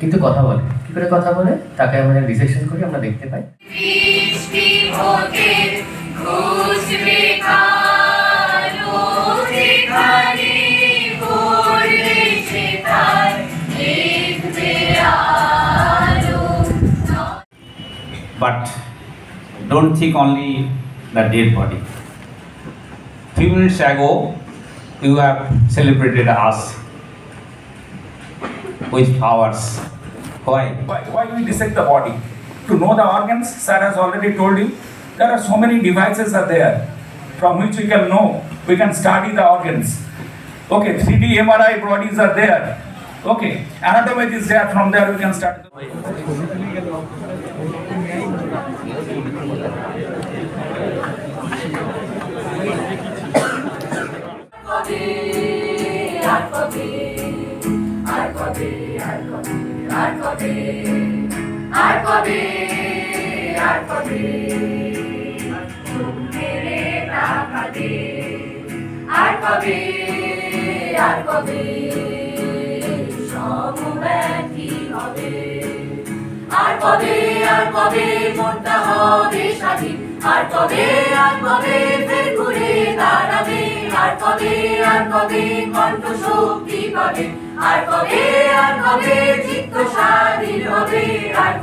কিন্তু কথা বলে। কি করে কথা বলে? তাকে আমরা ডিসেকশন করি, আমরা দেখতে পাই। But don't think only the dead body. Few minutes ago, you have celebrated us with flowers. Why we dissect the body? To know the organs, sir has already told you, there are so many devices are there from which we can know, we can study the organs. Okay, 3D MRI bodies are there. Okay, anatomy is there, from there we can start. মনটা হবে স্বাধীন, আর কবে ফের ঘুরে দাঁড়াবে, আর কবে কণ্ঠ শক্তি পাবে, আর কবে চিত্ত স্বাধীন হবে, আর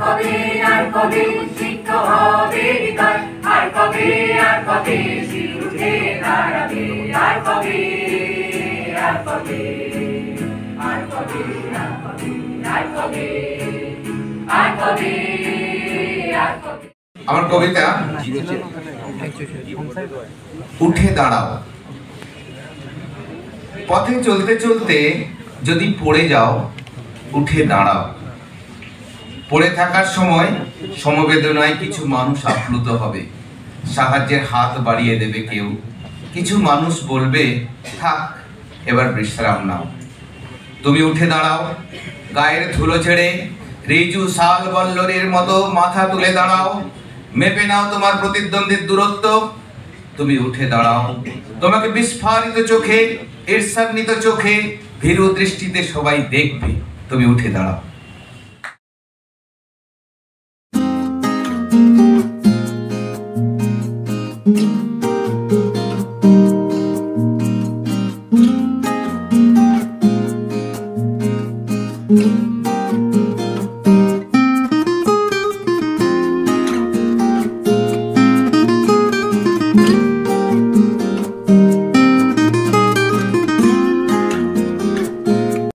কবে উচ্চিত হবে হৃদয়, আর কবে শির উঠে দাঁড়াবে, আর কবে আমার কবিতা উঠে দাঁড়াও। পথে চলতে চলতে যদি পড়ে যাও, উঠে দাঁড়াও। পড়ে থাকার সময় সমবেদনায় কিছু মানুষ আপ্লুত হবে, সাহায্যের হাত বাড়িয়ে দেবে কেউ। কিছু মানুষ বলবে, থাক এবার বিশ্রাম নাও। তুমি উঠে দাঁড়াও, গায়ের ধুলো ছেড়ে রিজু শাল বল্লরের মতো মাথা তুলে দাঁড়াও। মেপে নাও তোমার প্রতিদ্বন্দ্বীর দূরত্ব। তুমি উঠে দাঁড়াও, তোমাকে বিস্ফারিত চোখে, ঈর্ষান্বিত চোখে, ভীরু দৃষ্টিতে সবাই দেখবে। তুমি উঠে দাঁড়াও।